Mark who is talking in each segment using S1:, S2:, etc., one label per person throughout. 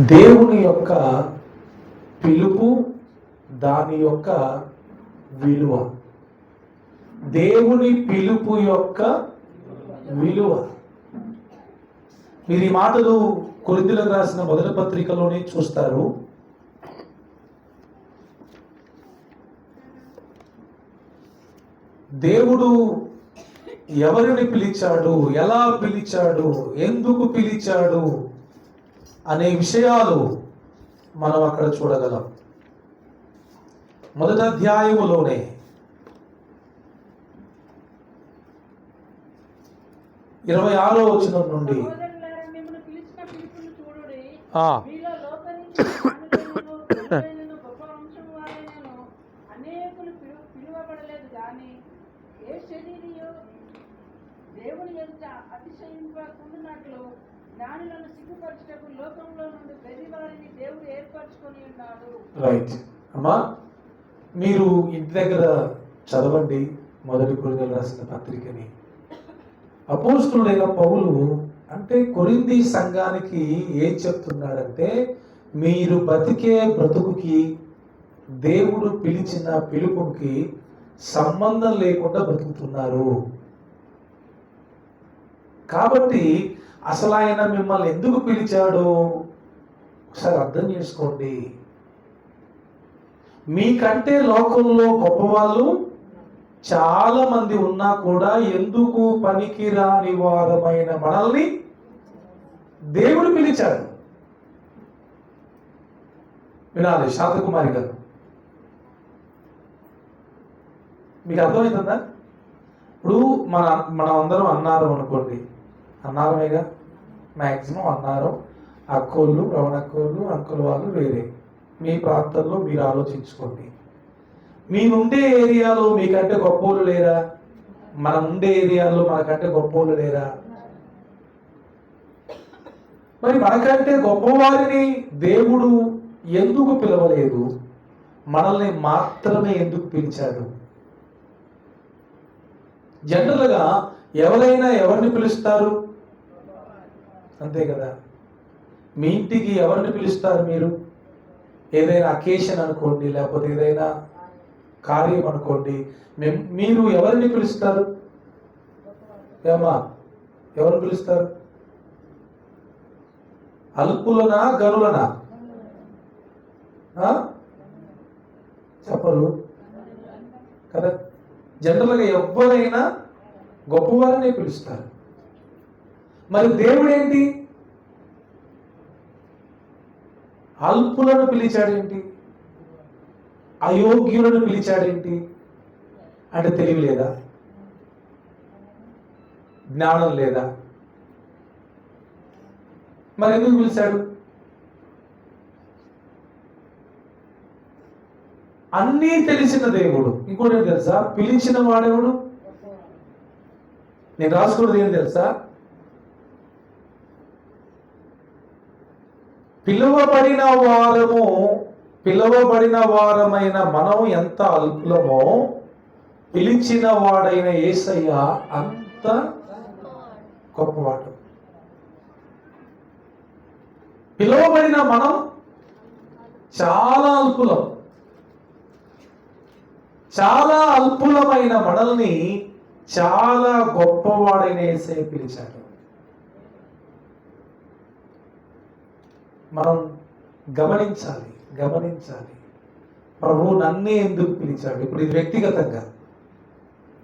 S1: దేవుని యొక్క పిలుపు, దాని యొక్క విలువ. దేవుని పిలుపు యొక్క విలువ. మీరు ఈ మాటలు కొరింథీయులకు రాసిన మొదటి పత్రికలోనే చూస్తారు. దేవుడు ఎవరిని పిలిచాడు, ఎలా పిలిచాడు, ఎందుకు పిలిచాడు అనే విషయాలు మనం అక్కడ చూడగలం. మొదటి అధ్యాయములోనే 26వ వచనం నుండి
S2: దేవుని యొక్క అతిశయింపకుండునట్లు జ్ఞానులను సిగ్గుపరచుటకు లోకంలో నుండి వెర్రి వారిని దేవుడు ఏర్పరచుకొని ఉన్నాడు.
S1: రైట్ అమ్మా, మీరు ఇంటి దగ్గర చదవండి మొదటి కొరింథీయులకు రాసిన పత్రికని. అపోస్తలుడైన పౌలు అంటే కొరింథీ సంఘానికి ఏం చెప్తున్నాడంటే, మీరు బతికే బ్రతుకుకి దేవుడు పిలిచిన పిలుపుకి సంబంధం లేకుండా బ్రతుకుతున్నారు. కాబట్టి అసలు ఆయన మిమ్మల్ని ఎందుకు పిలిచాడో ఒకసారి అర్థం చేసుకోండి. మీకంటే లోకంలో గొప్పవాళ్ళు చాలా మంది ఉన్నా కూడా ఎందుకు పనికిరాని వారమైన మనల్ని దేవుడు పిలిచాడు. వినాలి శాంతకుమారి గారు, మీకు అర్థమవుతుందా? ఇప్పుడు మనం అందరం అన్నారం అనుకోండి, అన్నారమేగా మ్యాక్సిమం అన్నారం. అక్కోళ్ళు, రవణక్కోళ్ళు, అంకుల్ వాళ్ళు వేరే. మీ ప్రాంతంలో మీరు ఆలోచించుకోండి. మీ ఉండే ఏరియాలో మీకంటే గొప్పోళ్ళు లేరా? మనం ఉండే ఏరియాలో మనకంటే గొప్పోళ్ళు లేరా? మరి మనకంటే గొప్పవారిని దేవుడు ఎందుకు పిలవలేదు? మనల్ని మాత్రమే ఎందుకు పిలిచాడు? జనరల్గా ఎవరైనా ఎవరిని పిలుస్తారు? అంతే కదా. మీ ఇంటికి ఎవరిని పిలుస్తారు? మీరు ఏదైనా అకేషన్ అనుకోండి, లేకపోతే ఏదైనా కార్యం అనుకోండి, మీరు ఎవరిని పిలుస్తారు? ఏమా ఎవరు పిలుస్తారు? అల్పులనా గనులనా? చెప్పరు కదా. జనరల్గా ఎవరైనా గొప్పవారినే పిలుస్తారు. మరి దేవుడు ఏంటి? అల్పులను పిలిచాడేంటి? అయోగ్యులను పిలిచాడేంటి? అంటే తెలివి లేదా? జ్ఞానం లేదా? మరి ఎందుకు పిలిచాడు? అన్నీ తెలిసిన దేవుడు. ఇంకోటి ఏం తెలుసా? పిలిచిన వాడెవడు? నేను రాసుకున్నది ఏం తెలుసా? పిలువబడిన వారమైన మనం ఎంత అల్పులమో పిలిచిన వాడైన యేసయ్య అంత గొప్పవాడు. పిలువబడిన మనం చాలా అల్పులం. చాలా అల్పులమైన మనల్ని చాలా గొప్పవాడైన యేసయ్య పిలిచాడు. మనం గమనించాలి. ప్రభువు నన్నే ఎందుకు పిలిచాడు? ఇప్పుడు ఇది వ్యక్తిగతంగా,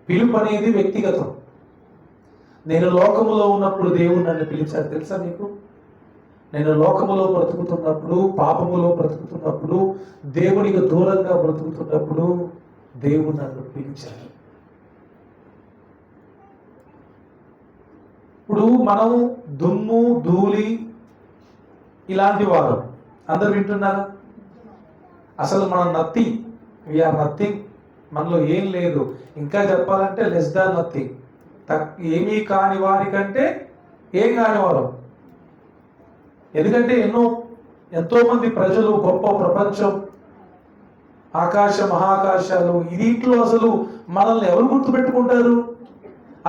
S1: పిలుపు అనేది వ్యక్తిగతం. నేను లోకములో ఉన్నప్పుడు దేవుడు నన్ను పిలిచాడు. తెలుసా మీకు? నేను లోకములో బ్రతుకుతున్నప్పుడు, పాపములో బ్రతుకుతున్నప్పుడు, దేవునికి దూరంగా బ్రతుకుతున్నప్పుడు దేవుడు నన్ను పిలిచాడు. ఇప్పుడు మనం దుమ్ము, ధూళి ఇలాంటి వారు అందరు వింటున్నారా? అసలు మనం నథింగ్, వీఆర్ నథింగ్. మనలో ఏం లేదు. ఇంకా చెప్పాలంటే లెస్ దాన్ నథింగ్. ఏమీ కాని వారి కంటే ఏం కాని వారు. ఎందుకంటే ఎంతో మంది ప్రజలు, గొప్ప ప్రపంచం, ఆకాశ మహాకాశాలు, దీంట్లో అసలు మనల్ని ఎవరు గుర్తుపెట్టుకుంటారు?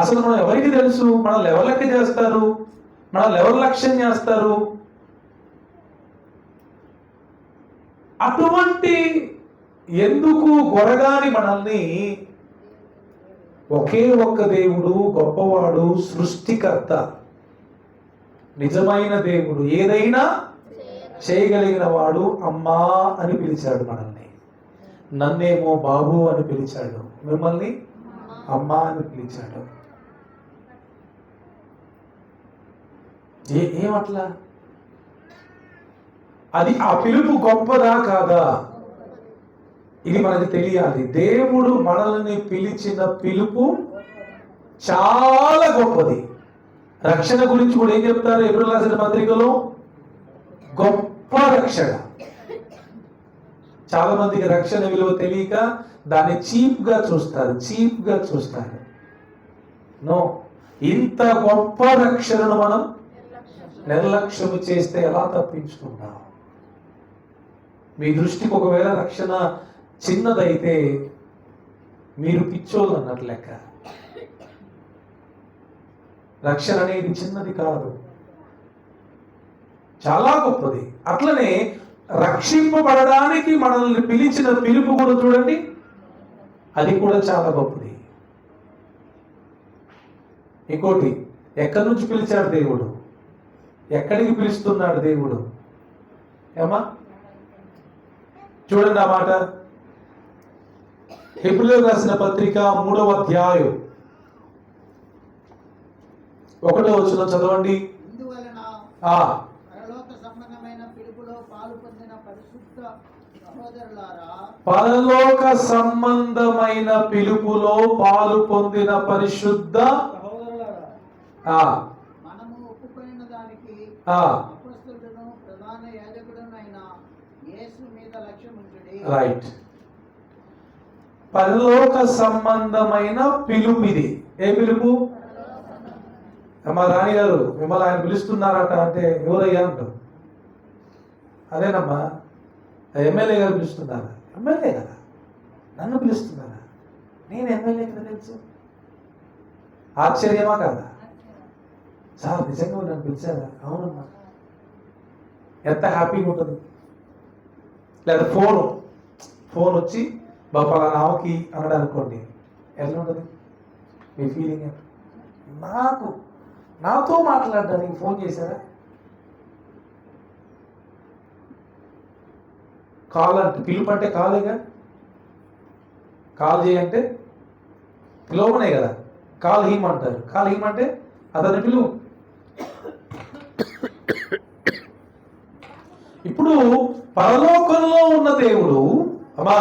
S1: అసలు మనం ఎవరికి తెలుసు? మనల్ని ఎవరు లెక్క చేస్తారు? మనల్ని ఎవరు లక్ష్యం చేస్తారు? అటువంటి ఎందుకు గొరగాని మనల్ని ఒకే ఒక్క దేవుడు గొప్పవాడు, సృష్టికర్త, నిజమైన దేవుడు, ఏదైనా చేయగలిగిన వాడు అమ్మా అని పిలిచాడు మనల్ని. నన్నేమో బాబు అని పిలిచాడు, మిమ్మల్ని అమ్మా అని పిలిచాడు. ఏమట్లా? అది ఆ పిలుపు గొప్పదా కాదా? ఇది మనకు తెలియాలి. దేవుడు మనల్ని పిలిచిన పిలుపు చాలా గొప్పది. రక్షణ గురించి కూడా ఏం చెప్తారు ఎబ్రిల్ రాసిన పత్రికలో? గొప్ప రక్షణ. చాలా మందికి రక్షణ విలువ తెలియక దాన్ని చీప్ గా చూస్తారు. నో, ఇంత గొప్ప రక్షణను మనం నిర్లక్ష్యము చేస్తే ఎలా తప్పించుకుంటాం? మీ దృష్టికి ఒకవేళ రక్షణ చిన్నదైతే మీరు పిచ్చోళ్ళు అన్నట్లు లెక్క. రక్షణ అనేది చిన్నది కాదు, చాలా గొప్పది. అట్లనే రక్షింపబడడానికి మనల్ని పిలిచిన పిలుపు కూడా చూడండి, అది కూడా చాలా గొప్పది. ఇంకోటి, ఎక్కడి నుంచి పిలిచాడు దేవుడు? ఎక్కడికి పిలుస్తున్నాడు దేవుడు? ఏమా చూడండి ఆ మాట. హెబ్రీయులకు రాసిన పత్రిక 3వ అధ్యాయం 1వ వచనం చదవండి.
S3: పరలోక సంబంధమైన పిలుపులో పాలు పొందిన పరిశుద్ధ సహోదరులారా,
S1: పరలోక సంబంధమైన పిలుపులో పాలు పొందిన పరిశుద్ధ
S3: మనము ఒప్పుకొనిన దానికి అపొస్తలుడును ప్రధాన యాజకుడునైన యేసు మీద లక్ష్యం ఉంచుడి.
S1: రైట్. పరలోక సంబంధమైన పిలుపు ఇది. ఏ పిలుపు? మా రాణి గారు మిమ్మల్ని ఆయన పిలుస్తున్నారట అంటే ఎవరయ్యా అంటారు. అదేనమ్మా, ఎమ్మెల్యే గారు పిలుస్తున్నారా? ఎమ్మెల్యే కదా. నన్ను పిలుస్తున్నారా? నేను ఎమ్మెల్యే కదా తెలుసు. ఆశ్చర్యమా కాదా? సార్ నిజంగా నన్ను పిలిచారా? అవునమ్మా. ఎంత హ్యాపీగా ఉంటుంది. లేదా ఫోన్ వచ్చి బాపా నామకి అన్నాడు అనుకోండి, ఎట్లా ఉంటుంది మీ ఫీలింగ్? నాతో మాట్లాడడానికి ఫోన్ చేశారా? కాల్ అంటే పిలుపు అంటే కాలేగా. కాల్ చేయంటే పిలవనే కదా. కాల్ హీమ్ అంటారు. కాల్ హీమ్ అంటే అతని పిలువు. ఇప్పుడు పరలోకంలో ఉన్న దేవుడు అమ్మా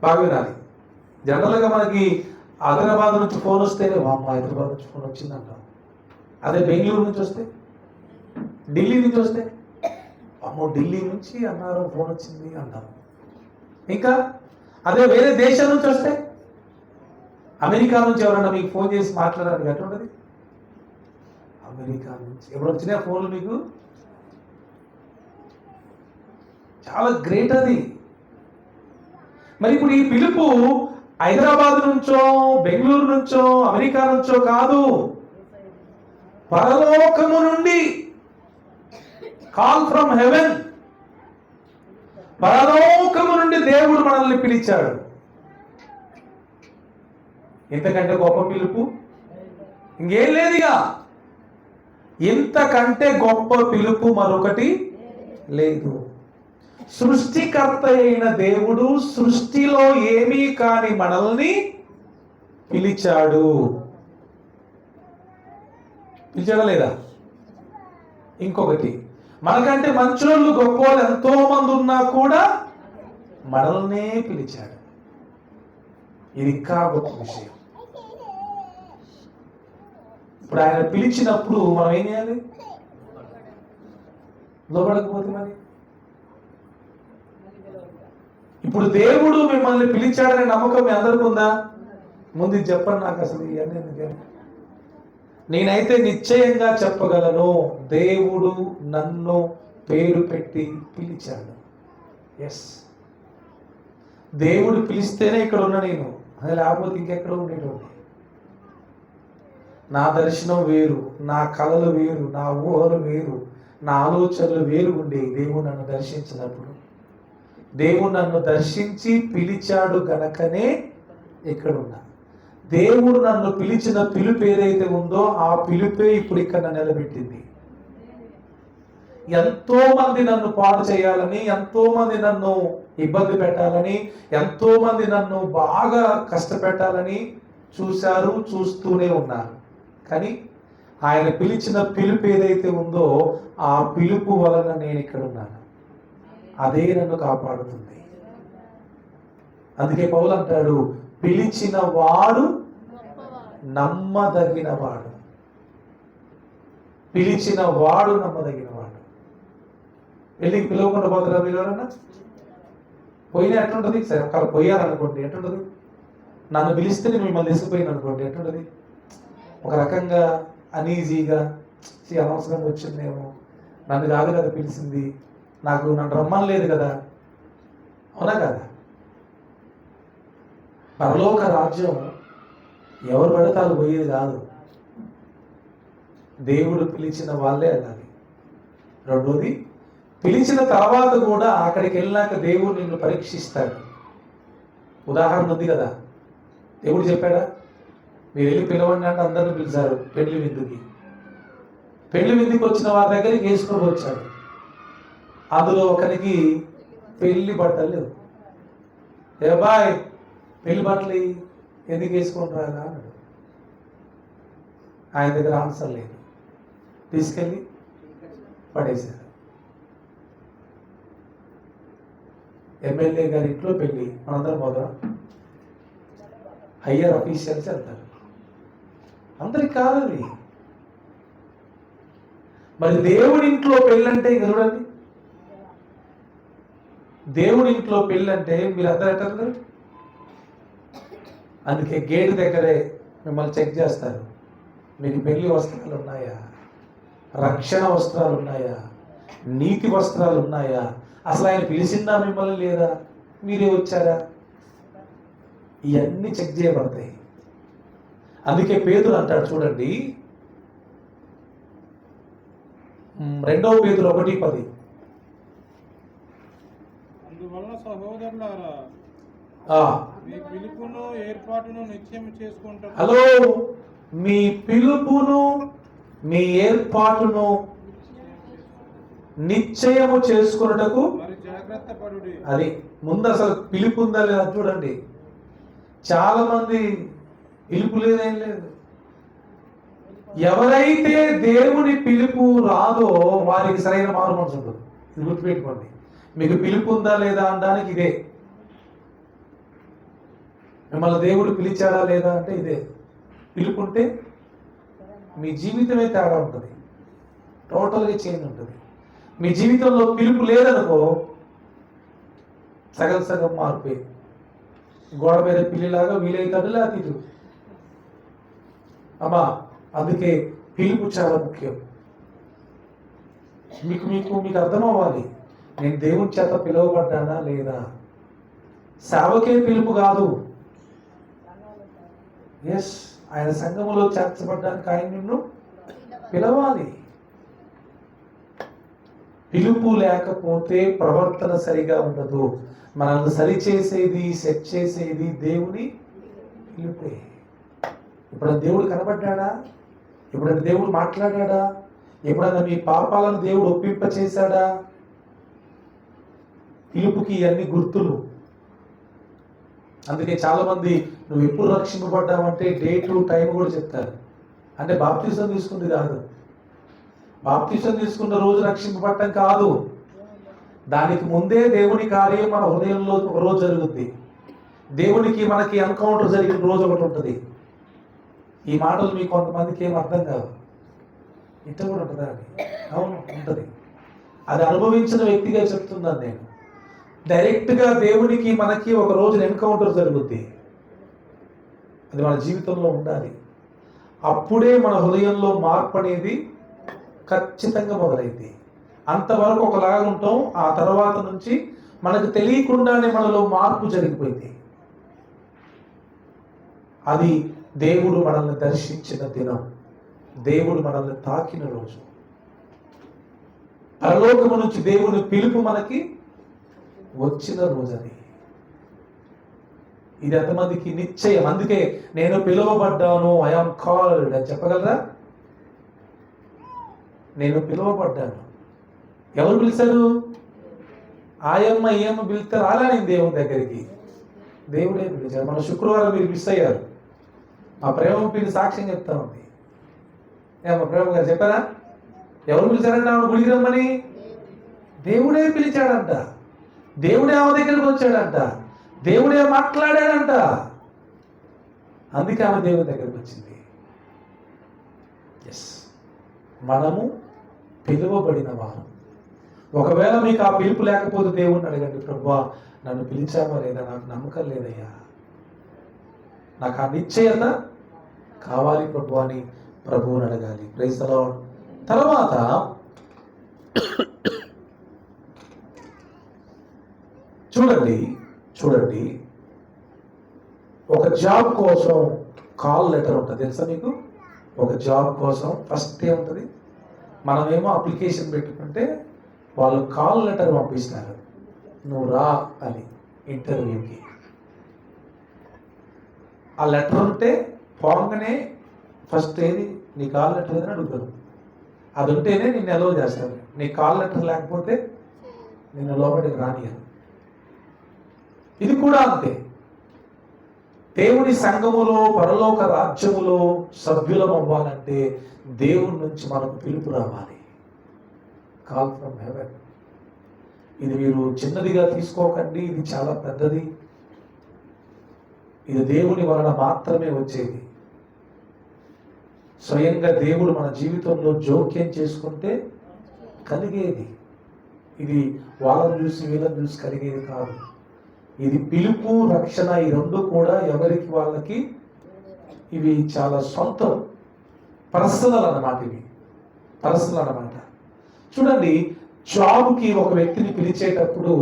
S1: బాగా వినాలి. జనరల్గా మనకి హైదరాబాద్ నుంచి ఫోన్ వస్తేనే అమ్మ హైదరాబాద్ నుంచి ఫోన్ వచ్చిందంటాం. అదే బెంగళూరు నుంచి వస్తే, ఢిల్లీ నుంచి వస్తే అమ్మో ఢిల్లీ నుంచి అన్నారు ఫోన్ వచ్చింది అంటాం. ఇంకా అదే వేరే దేశం నుంచి వస్తే, అమెరికా నుంచి ఎవరన్నా మీకు ఫోన్ చేసి మాట్లాడారు ఎట్లా ఉంటుంది? అమెరికా నుంచి ఎప్పుడు వచ్చినాయి ఫోన్లు మీకు? చాలా గ్రేట్ అది. మరి ఇప్పుడు ఈ పిలుపు హైదరాబాద్ నుంచో, బెంగళూరు నుంచో, అమెరికా నుంచో కాదు, పరలోకము నుండి. Call from heaven. పరలోకము నుండి దేవుడు మనల్ని పిలిచాడు. ఇంతకంటే గొప్ప పిలుపు ఇంకేం లేదుగా. ఇంతకంటే గొప్ప పిలుపు మరొకటి లేదు. సృష్టికర్త అయిన దేవుడు సృష్టిలో ఏమీ కాని మనల్ని పిలిచాడా లేదా? ఇంకొకటి, మనకంటే మంచోళ్ళు గొప్పవాళ్ళు ఎంతో మంది ఉన్నా కూడా మనల్నే పిలిచాడు. ఇది ఇంకా గొప్ప విషయం. ఇప్పుడు ఆయన పిలిచినప్పుడు మనం ఏం చేయాలి? లోబడకపోతే మరి? ఇప్పుడు దేవుడు మిమ్మల్ని పిలిచాడనే నమ్మకం మీ అందరికీ ఉందా? ముందు చెప్పండి నాకు. అసలు ఇవన్నీ నేనైతే నిశ్చయంగా చెప్పగలను, దేవుడు నన్ను పేరు పెట్టి పిలిచాడు. ఎస్, దేవుడు పిలిస్తేనే ఇక్కడ ఉన్నా నేను, అది లేకపోతే ఇంకెక్కడ ఉండేటోడి. నా దర్శనం వేరు, నా కళలు వేరు, నా ఊహలు వేరు, నా ఆలోచనలు వేరు ఉండేవి దేవుడు నన్ను దర్శించినప్పుడు. దేవుడు నన్ను దర్శించి పిలిచాడు గనకనే ఇక్కడున్నా. దేవుడు నన్ను పిలిచిన పిలుపు ఏదైతే ఉందో ఆ పిలుపే ఇప్పుడు ఇక్కడ నిలబెట్టింది. ఎంతో మంది నన్ను పాడు చేయాలని, ఎంతో మంది నన్ను ఇబ్బంది పెట్టాలని, ఎంతో మంది నన్ను బాగా కష్టపెట్టాలని చూశారు, చూస్తూనే ఉన్నారు. కానీ ఆయన పిలిచిన పిలుపు ఏదైతే ఉందో ఆ పిలుపు వలన నేను ఇక్కడ ఉన్నాను. అదే నన్ను కాపాడుతుంది. అందుకే పౌలు అంటాడు, పిలిచిన వాడు నమ్మదగిన వాడు. పిలిచిన వాడు నమ్మదగిన వాడు. వెళ్ళి పిలవకుండా పోతారా మీరు ఎవరన్నా? పోయినా ఎట్లుంటుంది? సరే ఒకవేళ పోయారనుకోండి ఎట్లుంటుంది? నన్ను పిలిస్తే నేను మిమ్మల్ని తీసుకుపోయాను అనుకోండి ఎట్లుంటుంది? ఒక రకంగా అనీజీగా, అనవసరంగా వచ్చిందేమో, నన్ను కాదు కదా పిలిచింది, నన్ను రమ్మని లేదు కదా, అవునా కదా? పరలోక రాజ్యం ఎవరు పడతారు పోయేది కాదు, దేవుడు పిలిచిన వాళ్ళే వెళ్ళాలి. రెండోది, పిలిచిన తర్వాత కూడా అక్కడికి వెళ్ళినాక దేవుడు నిన్ను పరీక్షిస్తాడు. ఉదాహరణ ఉంది కదా, దేవుడు చెప్పాడా, మీరు వెళ్ళి పిలవండి అంటే అందరిని పిలిచారు పెళ్లి విందుకి. పెళ్లి విందుకి వచ్చిన వారి దగ్గరికి వేసుకొని వచ్చాడు. అందులో ఒకరికి పెళ్లి బట్టలు లేవు. ఏ బాయ్ పెళ్లి బట్టలు ఎందుకు వేసుకుంటారా అన్నాడు. ఆయన దగ్గర ఆన్సర్ లేదు, తీసుకెళ్ళి పడేశారు. ఎమ్మెల్యే గారి ఇంట్లో పెళ్లి, మనందరం పోదాం, హయ్యర్ అఫీషియల్స్ వెళ్తారు, అందరికి కావాలి. మరి దేవుడి ఇంట్లో పెళ్ళంటే ఇక చూడండి, దేవుడి ఇంట్లో పెళ్ళంటే మీరు అందరూ ఎట్టారు? అందుకే గేటు దగ్గరే మిమ్మల్ని చెక్ చేస్తారు. మీకు పెళ్లి వస్త్రాలు ఉన్నాయా, రక్షణ వస్త్రాలు ఉన్నాయా, నీతి వస్త్రాలు ఉన్నాయా, అసలు ఆయన పిలిచిందా మిమ్మల్ని లేదా, మీరే వచ్చారా, ఇవన్నీ చెక్ చేయబడతాయి. అందుకే పేతురు అంటాడు చూడండి, 2 పేతురు 1:10,
S4: అందువలన సహోదరులారా మీ పిలుపును ఏర్పాటును నిశ్చయం చేసుకుంటారు.
S1: హలో, మీ పిలుపును మీ ఏర్పాటును నిశ్చయము చేసుకున్నటకు
S4: మరి జాగ్రత్త పడుడి.
S1: అది ముందు అసలు పిలుపు ఉందా లేదా చూడండి. చాలా మంది పిలుపు లేదేం లేదు. ఎవరైతే దేవుని పిలుపు రాదో వారికి సరైన మారు మనసు ఉంటుంది. ఇది గుర్తుపెట్టుకోండి. మీకు పిలుపు ఉందా లేదా అనడానికి ఇదే. మిమ్మల్ని దేవుడు పిలిచాడా లేదా అంటే ఇదే. పిలుపు ఉంటే మీ జీవితమే తేడా ఉంటుంది, టోటల్గా చేంజ్ ఉంటుంది. మీ జీవితంలో పిలుపు లేదనుకో సగం సగం మారిపోయి గోడ మీద పిల్లిలాగా వీలైతాడు లేదా తీరు అమ్మా. అందుకే పిలుపు చాలా ముఖ్యం. మీకు అర్థమవ్వాలి, నేను దేవుని చేత పిలువబడ్డానా లేదా. సేవకే పిలుపు కాదు, ఎస్ ఆయన సంఘములో చేర్చబడ్డానికి ఆయన నిన్ను పిలవాలి. పిలుపు లేకపోతే ప్రవర్తన సరిగా ఉండదు. మనల్ని సరిచేసేది, సెట్ చేసేది దేవుని పిలుపే. ఎప్పుడైనా దేవుడు కనబడ్డాడా? ఎప్పుడైనా దేవుడు మాట్లాడా? ఎప్పుడైనా మీ పాపాలను దేవుడు ఒప్పింప చేశాడా? పిలుపుకి ఇవన్నీ గుర్తులు. అందుకే చాలా మంది నువ్వు ఎప్పుడు రక్షింపబడ్డావంటే డేటు టైం కూడా చెప్తారు. అంటే బాప్తిసం తీసుకుంది కాదు, బాప్తిసం తీసుకున్న రోజు రక్షింపబడటం కాదు, దానికి ముందే దేవుని కార్యం మన హృదయంలో ఒక రోజు జరుగుద్ది. దేవునికి మనకి ఎన్కౌంటర్ జరిగిన రోజు ఒకటి ఉంటుంది. ఈ మాటలు మీకు కొంతమందికి ఏం అర్థం కాదు. ఇంత కూడా ఉంటుందా అని? అవును ఉంటుంది. అది అనుభవించిన వ్యక్తిగా చెప్తున్నాను నేను. డైరెక్ట్గా దేవునికి మనకి ఒక రోజు ఎన్కౌంటర్ జరుగుద్ది. అది మన జీవితంలో ఉండాలి. అప్పుడే మన హృదయంలో మార్పు అనేది ఖచ్చితంగా మొదలైంది. అంతవరకు ఒకలాగా ఉంటాం, ఆ తర్వాత నుంచి మనకు తెలియకుండానే మనలో మార్పు జరిగిపోయింది. అది దేవుడు మనల్ని దర్శించిన దినం, దేవుడు మనల్ని తాకిన రోజు. పరలోకము నుంచి దేవుని పిలుపు మనకి వచ్చిన రోజని. ఇది ఎంతమందికి నిశ్చయం. అందుకే నేను పిలువబడ్డాను, ఐఆమ్ కాల్డ్ అని చెప్పగలరా? నేను పిలువబడ్డాను. ఎవరు పిలిచారు? ఆయమ్మ ఈయమ్మ పిలిస్తే రాలా నేను దేవుని దగ్గరికి. దేవుడే పిలిచారు. మన శుక్రవారం మీరు మిస్ అయ్యారు. మా ప్రేమ పిలిచి సాక్ష్యం చెప్తా ఉంది. మా ప్రేమ గారు చెప్పారా? ఎవరు పిలిచారంట ఆమె గుడికి రమ్మని? దేవుడే పిలిచాడంట. దేవుడే ఆమె దగ్గరికి వచ్చాడంట. దేవుడే మాట్లాడాడంట. అందుకే ఆమె దేవుని దగ్గరికి వచ్చింది. ఎస్, మనము పిలువబడిన వారు. ఒకవేళ మీకు ఆ పిలుపు లేకపోతే దేవుణ్ణి అడగండి, ప్రభువా నన్ను పిలిచావా లేదా, నాకు నమ్మకం లేదయ్యా, నాకు ఆ నిశ్చయత కావాలి ప్రభు అని ప్రభువుని అడగాలి. Praise the Lord. తర్వాత చూడండి, ఒక జాబ్ కోసం కాల్ లెటర్ ఉంటుంది తెలుసా మీకు? ఒక జాబ్ కోసం ఫస్ట్ ఏముంటుంది? మనమేమో అప్లికేషన్ పెట్టుకుంటే వాళ్ళు కాల్ లెటర్ పంపిస్తారు, నువ్వు రా అని ఇంటర్వ్యూకి. ఆ లెటర్ ఉంటే పోగానే ఫస్ట్ ఏది నీ కాల్ లెటర్ ఏదని అడుగుతారు. అది ఉంటేనే నిన్ను ఎలో చేస్తారు. నీ కాల్ లెటర్ లేకపోతే నిన్ను లోపలికి రానియరు. ఇది కూడా అంతే. దేవుని సంఘములో పరలోక రాజ్యములో సభ్యులం అవ్వాలంటే దేవుని నుంచి మనకు పిలుపు రావాలి. Call from heaven. ఇది మీరు చిన్నదిగా తీసుకోకండి, ఇది చాలా పెద్దది. ఇది దేవుని వలన మాత్రమే వచ్చేది. స్వయంగా దేవుడు మన జీవితంలో జోక్యం చేసుకుంటే కలిగేది. ఇది వాళ్ళని చూసి వీళ్ళని చూసి కలిగేది కాదు. ఇది పిలుపు, రక్షణ, ఈ రెండు కూడా ఎవరికి వాళ్ళకి ఇవి చాలా సొంతం, పర్సనల్ అన్నమాట. ఇవి పర్సనల్ అన్నమాట. చూడండి, జాబ్కి ఒక వ్యక్తిని పిలిచేటప్పుడు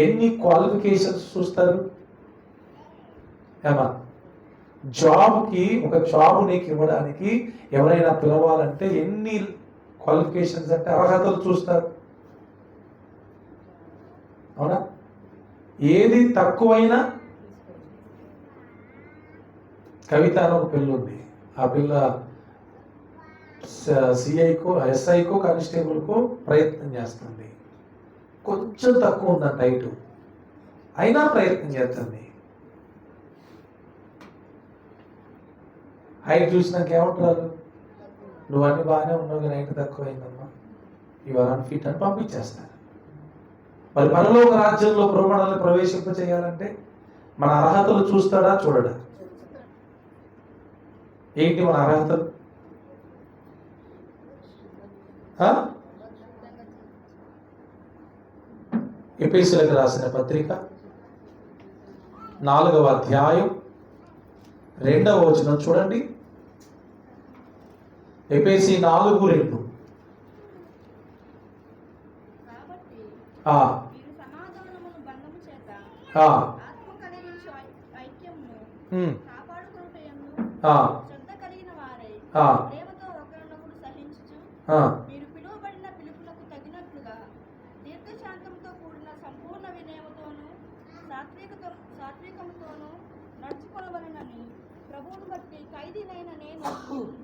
S1: ఎన్ని క్వాలిఫికేషన్స్ చూస్తారు? ఏమా, జాబ్కి ఒక జాబ్ నీకు ఇవ్వడానికి ఎవరైనా పిలవాలంటే ఎన్ని క్వాలిఫికేషన్స్ అంటే అర్హతలు చూస్తారు, అవునా? ఏది తక్కువైనా, కవిత అని ఒక పిల్ల ఉంది. ఆ పిల్ల సిఐకో ఎస్ఐకో కానిస్టేబుల్కో ప్రయత్నం చేస్తుంది. కొంచెం తక్కువ ఉందంట హైట్, అయినా ప్రయత్నం చేస్తుంది. హైట్ చూసినాక ఏమంటారు? నువ్వు అన్ని బాగానే ఉన్నావు కానీ హైట్ తక్కువైందమ్మా, ఇవాళ ఫీట్ అని పంపించేస్తారు. మరి పరలోక రాజ్యంలో ప్రమాణాలను ప్రవేశింప చేయాలంటే మన అర్హతలు చూస్తాడా చూడడా? ఏంటి మన అర్హతలు? ఎఫెసీయులకు రాసిన పత్రిక 4వ అధ్యాయం 2వ వచనం చూడండి. ఎఫెసీ 4:2.
S5: మీరు పిలువబడిన పిలుపునకు తగినట్లుగా దీర్ఘశాంతంతో కూడిన సంపూర్ణ వినయముతోను సాత్వికముతోను నడుచుకొనవలెనని ప్రభువును బట్టి ఖైదీనైన నేను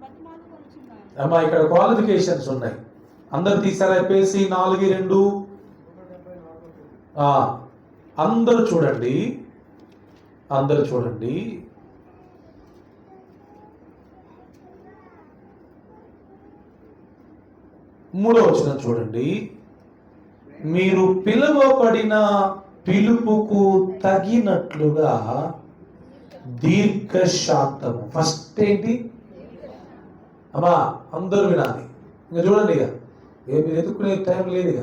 S5: బతిమాలుకొనుచున్నాను.
S1: అమ్మా, ఇక్కడ క్వాలిఫికేషన్స్ ఉన్నాయి. అందరు తీసారా? ఎఫెసీ 4:2. అందరూ చూడండి. 3వ వచనం చూడండి. మీరు పిలువబడిన పిలుపుకు తగినట్లుగా దీర్ఘశాంతము. ఫస్ట్ ఏంటి అమ్మా? అందరూ వినాలి. ఇంకా చూడండి, ఇక మీరు ఎదుర్కొనే టైం లేదు. ఇక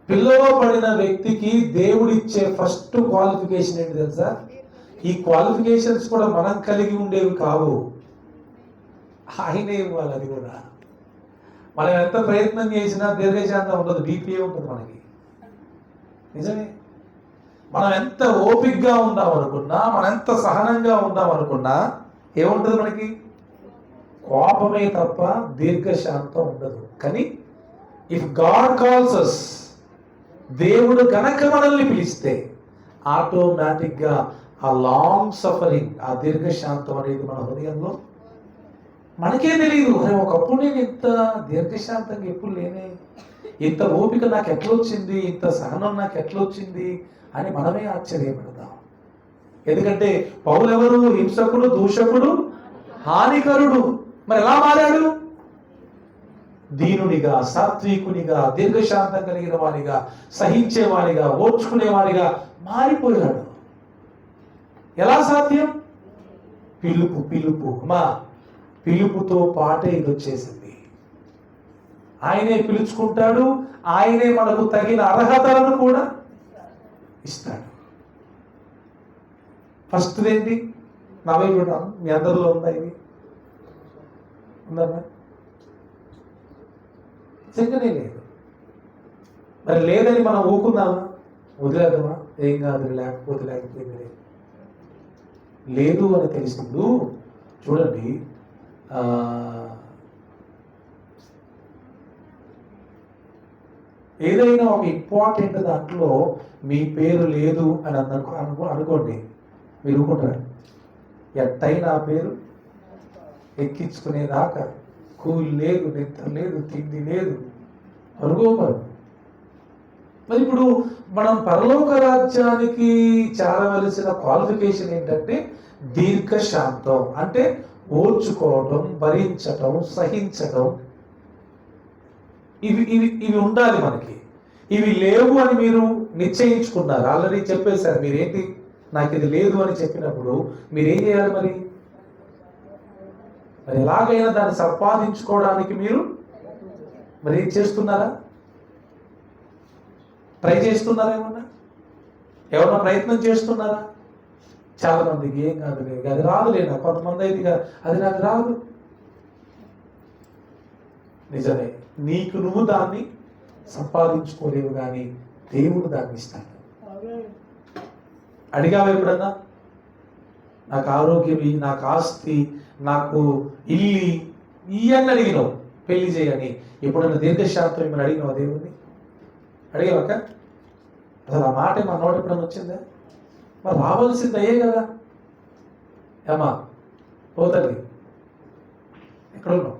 S1: పిలువబడిన వ్యక్తికి దేవుడిచ్చే ఫస్ట్ క్వాలిఫికేషన్ ఏంటి తెలుసా? ఈ క్వాలిఫికేషన్స్ కూడా మనం కలిగి ఉండేవి కావు, ఆయనే ఇవ్వాలి. అది కూడా మనం ఎంత ప్రయత్నం చేసినా దీర్ఘశాంతం ఉండదు, బీపీఏ ఉంటుంది మనకి. నిజమే. మనం ఎంత ఓపికగా ఉందాం అనుకున్నా, మనం ఎంత సహనంగా ఉందాం అనుకున్నా ఏముంటుంది మనకి? కోపమే తప్ప దీర్ఘశాంతం ఉండదు. కానీ ఇఫ్ గాడ్ కాల్స్ అస్, దేవుడు గనక మనల్ని పిలిస్తే ఆటోమేటిక్గా ఆ లాంగ్ సఫరింగ్, ఆ దీర్ఘశాంతం అనేది మన హృదయంలో మనకే తెలియదు. అరే ఒకప్పుడు నేను ఇంత దీర్ఘశాంతంగా ఎప్పుడు లేనే, ఇంత ఓపిక నాకు ఎట్లొచ్చింది, ఇంత సహనం నాకు ఎట్లొచ్చింది అని మనమే ఆశ్చర్యపడతాం. ఎందుకంటే పౌలు ఎవరు? హింసకుడు, దూషకుడు, హానికరుడు. మరి ఎలా మారాడు? దీనునిగా, సాత్వికునిగా, దీర్ఘశాంతం కలిగిన వారిగా, సహించేవాడిగా, ఓర్చుకునేవాడిగా మారిపోయాడు. ఎలా సాధ్యం? పిలుపు మా పిలుపుతో పాటే ఇది వచ్చేసింది. ఆయనే పిలుచుకుంటాడు, ఆయనే మనకు తగిన అర్హతలను కూడా ఇస్తాడు. ఫస్ట్ ఏంటి? నా వైపు మీ అందరిలో ఉందా? ఇది ఉందమ్మా? నిజంగానే లేదు. మరి లేదని మనం ఊకుందామా? వదిలేదమా? ఏం కాదు, లేకపోతే లేదు అని తెలిసినప్పుడు చూడండి, ఏదైనా ఒక ఇంపార్టెంట్ దాంట్లో మీ పేరు లేదు అని అనుకోండి, మీరు ఊరుకుంటారు. ఎట్టయినా ఆ పేరు ఎక్కించుకునేదాకా కూలి లేదు, నిద్ర లేదు, తిండి లేదు, పరుగో పరుగు. మరి ఇప్పుడు మనం పరలోక రాజ్యానికి చేరవలసిన క్వాలిఫికేషన్ ఏంటంటే దీర్ఘశాంతం, అంటే ఓర్చుకోవడం, భరించటం, సహించటం. ఇవి ఉండాలి మనకి. ఇవి లేవు అని మీరు నిశ్చయించుకున్నారు, ఆల్రెడీ చెప్పేశారు. మీరేంటి, నాకు ఇది లేదు అని చెప్పినప్పుడు మీరేం చేయాలి? మరి ఎలాగైనా దాన్ని సంపాదించుకోవడానికి మీరు మరి ఏం చేస్తున్నారా? ట్రై చేస్తున్నారా? ఏమన్నా ప్రయత్నం చేస్తున్నారా? చాలా మందికి ఏం కాదు, అది రాదులేనా. కొంతమంది అయితే అది నాకు రాదు. నిజమే, నీకు నువ్వు దాన్ని సంపాదించుకోలేవు, కానీ దేవుడు దాన్ని ఇస్తాడు. అడిగావు ఎప్పుడన్నా? నాకు ఆరోగ్యం, నాకు ఆస్తి, నాకు ఇల్లు ఇవన్నీ అడిగినావు, పెళ్లి చేయని. ఎప్పుడన్నా దీర్ఘశాంతం ఏమైనా అడిగినావు దేవుడిని? అడిగావక్క? అసలు ఆ మాట మా నోట ఎప్పుడన్నా వచ్చిందా? మరి రావాల్సింది అయ్యే కదా. ఏమా పోతుంది, ఎక్కడున్నావు?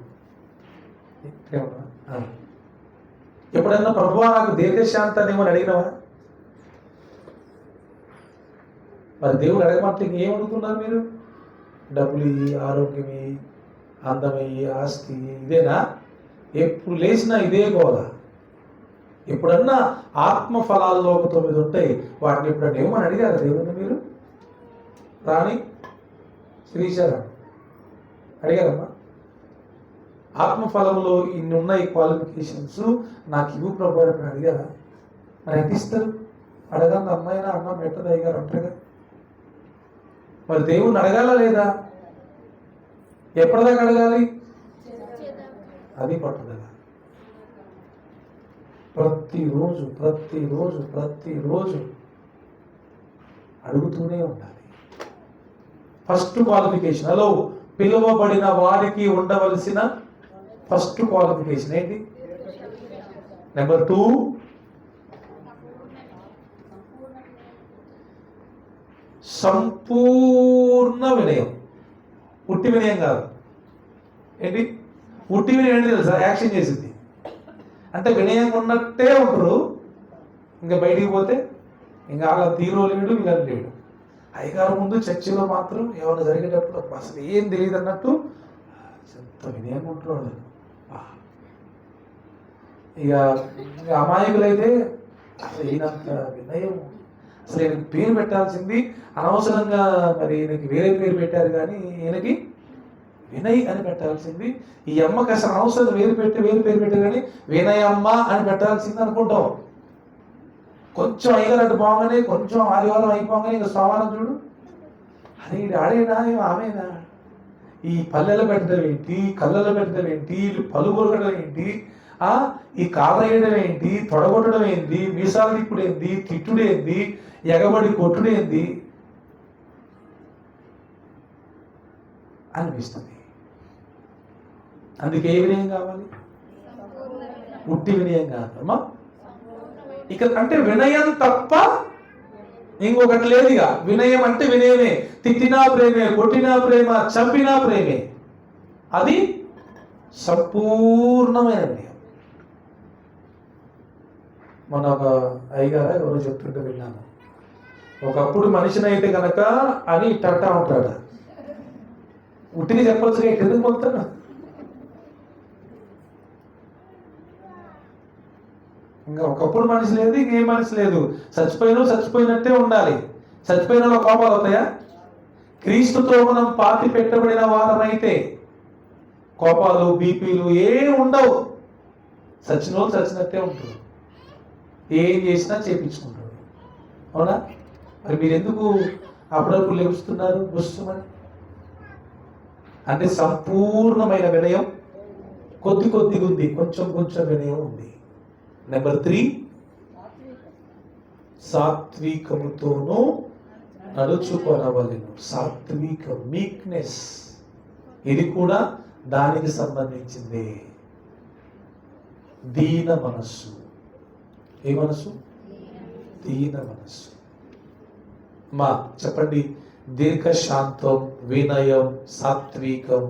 S1: ఎప్పుడన్నా ప్రభువా నాకు దీర్ఘశాంతాన్ని ఏమని అడిగినావా? మరి దేవుడు అడగమంటే ఇంకేం అడుగుతున్నారు మీరు? డబ్బులు ఇయ్యి, ఆరోగ్యం ఇయ్యి, అందమయ్యి, ఆస్తి, ఇదేనా? ఎప్పుడు లేచినా ఇదే గోల. ఎప్పుడన్నా ఆత్మ ఫలాల్లో 9 ఉంటాయి, వాటిని ఎప్పుడన్నా ఏమని అడిగారు దేవుడిని మీరు? రాణి శ్రీశారా అడిగారమ్మా? ఆత్మఫలంలో ఇన్ని ఉన్నాయి క్వాలిఫికేషన్స్, నాకు ఇవ్వు ప్రభు అని అడిగారా? మరి ఎంత ఇస్తారు? అడగండి, అమ్మాయినా అన్నం పెట్టదు అయ్యారు అంటారుగా. మరి దేవుణ్ణి అడగాల లేదా? ఎప్పటిదాకా అడగాలి? అది పట్టుదల. ప్రతిరోజు ప్రతిరోజు ప్రతిరోజు అడుగుతూనే ఉండాలి. ఫస్ట్ క్వాలిఫికేషన్, హలో, పిలువబడిన వారికి ఉండవలసిన ఫస్ట్ క్వాలిఫికేషన్ ఏంటి? నెంబర్ 2, సంపూర్ణ వినయం. ఉట్టి వినయం కాదు. ఏంటి ఉట్టి వినయం? ఏంటి తెలుసా? యాక్షన్ చేసింది. అంటే వినయం ఉన్నట్టే ఉంటారు, ఇంకా బయటికి పోతే ఇంకా అలా తీరో లేడు, ఇలా లేడు. అయ్యగారు ముందు చర్చిలో మాత్రం ఏమైనా జరిగేటప్పుడు అసలు ఏం తెలియదు అన్నట్టు ఎంత వినయంగా ఉంటారు. ఇక అమాయకులైతే అసలు ఈయనంత వినయం, అసలు ఈయనకి పేరు పెట్టాల్సింది అనవసరంగా, మరి ఈయనకి వేరే పేరు పెట్టారు, కానీ ఈయనకి వినయ్ అని పెట్టాల్సింది. ఈ అమ్మకి అసలు అనవసరం వేరు పేరు పెట్టారు, కానీ వినయమ్మ అని పెట్టాల్సింది అనుకుంటాం. కొంచెం అయ్యగారు బాగానే, కొంచెం ఆదివారం అయిపోగానే ఇంకా సోమవారం చూడు, అరే ఇది ఆడేనా, ఆమెనా, ఈ పల్లెలు పెట్టడం ఏంటి, కళ్ళలో పెట్టడం ఏంటి, పలు కొరకడం ఏంటి, ఈ కాళ్ళ వేయడం ఏంటి, తొడగొట్టడం ఏంటి, మీసాలు తిప్పుడు ఏంది, తిట్టుడేంది, ఎగబడి కొట్టుడేంది అనిపిస్తుంది. అందుకే ఏ వినయం కావాలి? ఉట్టి వినయం కాదు అమ్మా. ఇక అంటే వినయం తప్ప ఇంకొకటి లేదు. ఇక వినయం అంటే వినయమే. తిట్టినా ప్రేమే, కొట్టినా ప్రేమ, చంపినా ప్రేమే. అది సంపూర్ణమైన వినయం. మన ఒక అయ్యగారు ఎవరో చెప్తుంటే విన్నాను, ఒకప్పుడు మనిషిని అయితే కనుక అని ఇట్టా ఉంటాడు. ఉట్టిని చెప్పొచ్చుగా, ఎందుకు పోతాను? ఇంకా ఒకప్పుడు మనిషి లేదు, ఇంకేం మనిషి లేదు. చచ్చిపోయినట్టే ఉండాలి. చచ్చిపోయిన కోపాలు అవుతాయా? క్రీస్తుతో మనం పాతి పెట్టబడిన వారమైతే కోపాలు, బీపీలు ఏం ఉండవు. చచ్చిన వాళ్ళు చచ్చినట్టే ఉంటారు. ఏం చేసినా చేపించుకుంటారు. అవునా? మరి మీరు ఎందుకు అప్పుడప్పుడు లేపుస్తున్నారు గుస్తుమని? అంటే సంపూర్ణమైన వినయం కొద్దిగా ఉంది, కొంచెం వినయం ఉంది. నెంబర్ 3, సాత్వికముతోనూ నడుచుకొనవలెను. సాత్వికం, మీక్నెస్, ఇది కూడా దానికి సంబంధించింది. దీన మనస్సు. ఏ మనస్సు? దీన మనస్సు. మా చెప్పండి, దీర్ఘశాంతం, వినయం, సాత్వికం,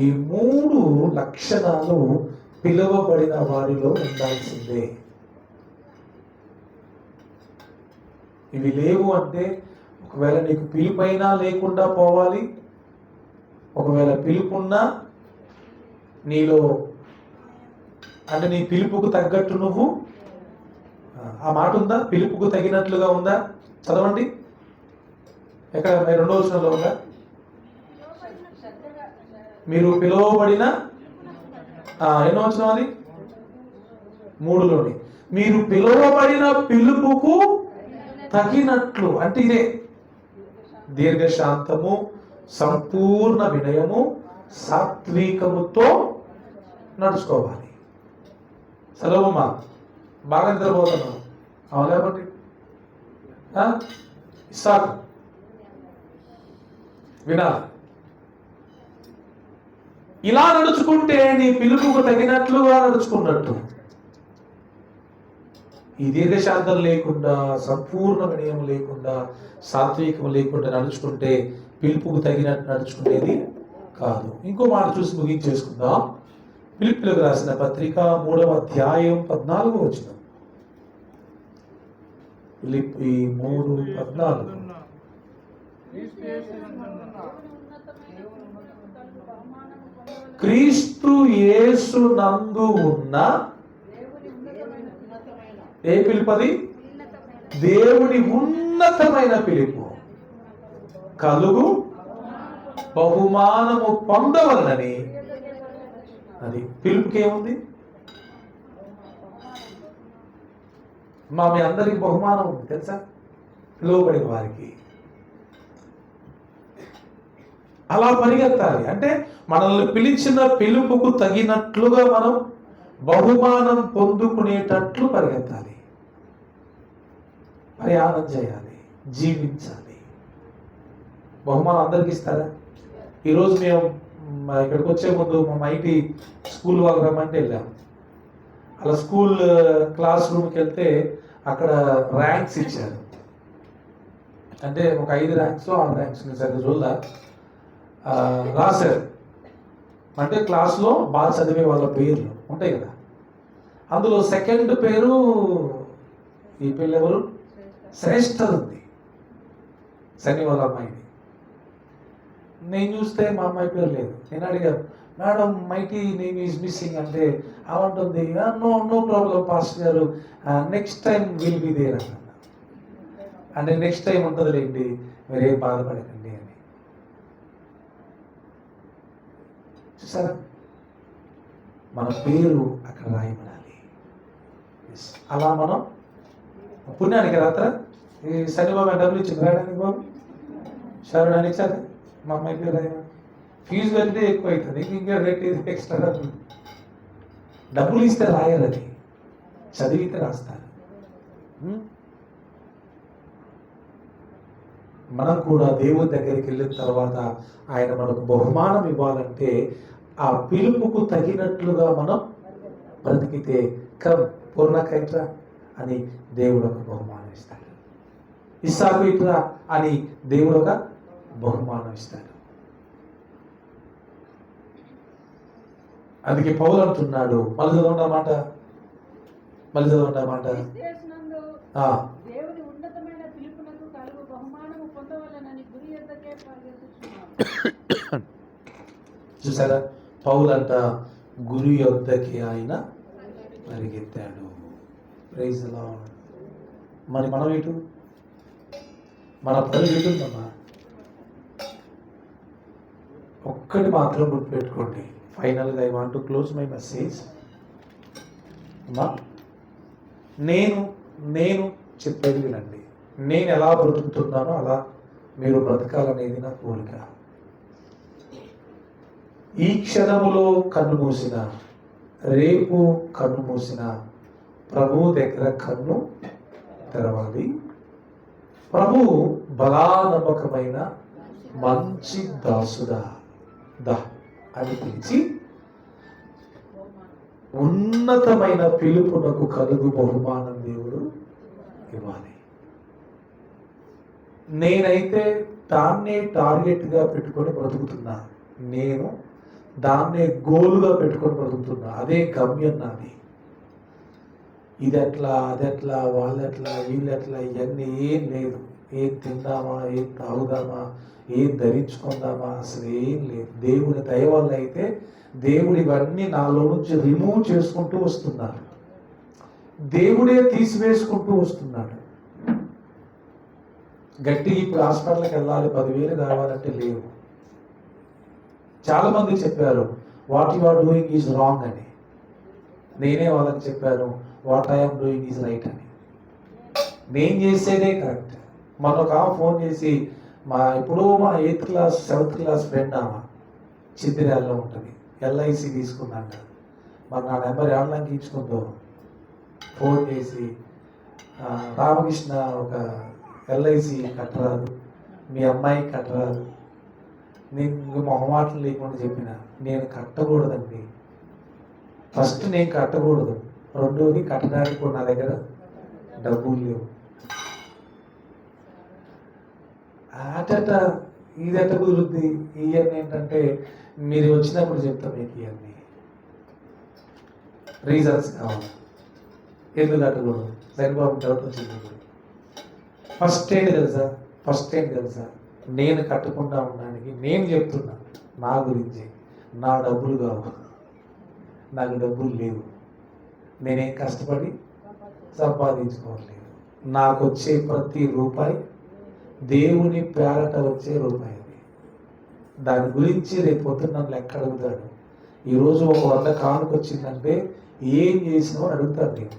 S1: ఈ 3 లక్షణాలు పిలువబడిన వారిలో ఉండాల్సిందే. ఇవి లేవు అంటే ఒకవేళ నీకు పిలుపైనా లేకుండా పోవాలి, ఒకవేళ పిలుపున్నా నీలో అంటే నీ పిలుపుకు తగ్గట్టు నువ్వు, ఆ మాట ఉందా? పిలుపుకు తగినట్లుగా ఉందా? చదవండి. ఎక్కడ 2వ వచనంలో ఉందా? మీరు పిలువబడిన, ఎన్నో వచనం అది? 3లోని. మీరు పిలువబడిన పిలుపుకు తగినట్లు అంటే ఇదే దీర్ఘశాంతము, సంపూర్ణ వినయము, సాత్వికముతో నడుచుకోవాలి. సెలవుమా బాగా నిద్రపోతున్నావు. అవును లేకపోతే ఇస్సాకు వినాలి. ఇలా నడుచుకుంటే నీ పిలుపుకు తగినట్లుగా నడుచుకున్నట్టు. ఈ దీర్ఘశాంతం లేకుండా, సంపూర్ణ వినయం లేకుండా, సాత్వికం లేకుండా నడుచుకుంటే పిలుపుకు తగినట్టు నడుచుకునేది కాదు. ఇంకో మాట చూసి ముగించేసుకుందాం. ఫిలిప్పీయులకు రాసిన పత్రిక 3వ అధ్యాయం 14వ వచనం. ఫిలిప్పీ 3:14. క్రీస్తు యేసు నందు ఉన్న ఏ పిలుపది? దేవుని ఉన్నతమైన పిలుపు కలుగు బహుమానము పొందవలనని. అది పిలుపుకి ఏముంది? మీ అందరికి బహుమానం ఉంది తెలుసా, పిలువబడిన వారికి. అలా పరిగెత్తాలి అంటే మనల్ని పిలిచిన పిలుపుకు తగినట్లుగా మనం బహుమానం పొందుకునేటట్లు పరిగెత్తాలి, ప్రయాణం చేయాలి, జీవించాలి. బహుమానం అందరికి ఇస్తారా? ఈరోజు మేము ఇక్కడికి వచ్చే ముందు మా ఐటీ స్కూల్ వాళ్ళు రమ్మంటే వెళ్ళాం. అలా స్కూల్ క్లాస్ రూమ్కి వెళ్తే అక్కడ ర్యాంక్స్ ఇచ్చారు. అంటే ఒక 5 ర్యాంక్స్ 6 ర్యాంక్స్ సరిగ్గా చూడదా రాశారు. అంటే క్లాస్లో బాగా చదివే వాళ్ళ పేర్లు ఉంటాయి కదా. అందులో సెకండ్ పేరు ఈ పేరు ఎవరు? శ్రేష్ఠ ఉంది, సన్ని వాళ్ళ అమ్మాయిని. నేను చూస్తే మా అమ్మాయి పేరు లేదు. నేను అడిగాను, madam mighty name is missing అంటే అవంటుంది, నో ప్రాబ్లం పాస్టర్ గారు, next time will be there అన్న. అంటే నెక్స్ట్ టైం ఉంటుందిలేండి, మీరేం బాధపడకండి అని. చూసారా, మన పేరు అక్కడ రాయబడాలి. అలా మనం పుణ్యానికి రాత్ర ఈ శనిబాబు డబ్బులు ఇచ్చింది రాయడానికి. బాబు శరణానికి ఇచ్చారు, మా అమ్మాయి పేరు రాయమని. ఫీజు కడితే ఎక్కువ అవుతుంది, ఇంకా రేట్ ఎక్స్ట్రా డబ్బులు ఇస్తే రాయరు, అది చదివితే రాస్తారు. మనం కూడా దేవుని దగ్గరికి వెళ్ళిన తర్వాత ఆయన మనకు బహుమానం ఇవ్వాలంటే ఆ పిలుపుకు తగినట్లుగా మనం బ్రతికితే కమ్ పూర్ణక ఇట్రా అని దేవుడు ఒక బహుమానం ఇస్తాడు. ఇస్సాకు ఇట్రా అని దేవుడు ఒక బహుమానం ఇస్తాడు. అందుకే పౌలు అంటున్నాడు, మళ్ళీ చదవన్నమాట
S2: క్రీస్తుయేసునందు దేవుని ఉన్నతమైన పిలుపునకు కలుగు బహుమానము పొందవలెనని గురి యొద్దకే పరిగెత్తుచున్నాను.
S1: చూసారా, పౌలంట గురి యొద్దకి ఆయన పరిగెత్తాడు. Praise the Lord. మరి మనం ఇటు మన పరిగెత్తుందమ్మా. ఒక్కటి మాత్రం గుర్తుపెట్టుకోండి. ఫైనల్గా I want to close my message. అమ్మా, నేను చెప్పేది వినండి. నేను ఎలా బ్రతుకుతున్నానో అలా మీరు బ్రతకాలనేది నా కోరిక. ఈ క్షణములో కన్ను మూసిన, రేపు కన్ను మూసిన, ప్రభు దగ్గర కన్ను తెరవాలి. ప్రభు బలానమ్మకమైన మంచి దాసుడా దా అని పిలిచి ఉన్నతమైన పిలుపునకు కలుగు బహుమానం దేవుడు ఇవ్వాలి. నేనైతే దాన్నే టార్గెట్గా పెట్టుకొని బ్రతుకుతున్నా. నేను దాన్నే గోలుగా పెట్టుకొని బ్రతుకుతున్నా. అదే గమ్యం నాది. ఇదెట్లా అదెట్లా వాళ్ళెట్లా వీళ్ళెట్లా ఇవన్నీ ఏం లేదు. ఏం తిందామా, ఏం తాగుదామా, ఏం ధరించుకుందామా, అసలు ఏం లేదు. దేవుని దయ వల్ల అయితే దేవుడు ఇవన్నీ నాలో నుంచి రిమూవ్ చేసుకుంటూ వస్తున్నాడు. దేవుడే తీసివేసుకుంటూ వస్తున్నాడు. గట్టిగా ఇప్పుడు హాస్పిటల్కి వెళ్ళాలి, 10,000 కావాలంటే లేవు. చాలా మంది చెప్పారు what you are doing is wrong అని. నేనే వాళ్ళకి చెప్పాను what I'm doing is right అని. నేను చేసేదే కరెక్ట్. మన ఒక ఫోన్ చేసి మా 8th class 7th class friend ఆమె చిత్తిరాల్లో ఉంటుంది, ఎల్ఐసి తీసుకున్నాక. మరి నా నెంబర్ ఏళ్ళకి ఇచ్చుకుందో ఫోన్ చేసి రామకృష్ణ ఒక ఎల్ఐసి కట్టరాదు, మీ అమ్మాయి కట్టరాదు. నేను మొహమాటలు లేకుండా చెప్పిన నేను కట్టకూడదండి. ఫస్ట్ నేను కట్టకూడదు, రెండోది కట్టడానికి కూడా నా దగ్గర డబ్బులు లేవు. అటట ఇదట కుదురుద్ది. ఇవన్నీ ఏంటంటే మీరు వచ్చినప్పుడు చెప్తాం మీకు ఇవన్నీ రీజన్స్ కావాలి ఎందుకు కట్టకూడదు. సరిబాబు డౌట్ వచ్చింది. ఫస్ట్ ఏంటి తెలుసా, నేను కట్టకుండా ఉండడానికి నేను చెప్తున్నా నా గురించి. నా డబ్బులు కావు, నాకు డబ్బులు లేవు, నేనేం కష్టపడి సంపాదించుకోవట్లేదు. నాకు వచ్చే ప్రతి రూపాయి దేవుని పేరట వచ్చే రూపాయి. దాని గురించి రేపు పొద్దున్న నన్ను లెక్క అడుగుతాడు. ఈరోజు ఒక 100 కానుక వచ్చిందంటే ఏం చేసినావు అని అడుగుతాడు. నేను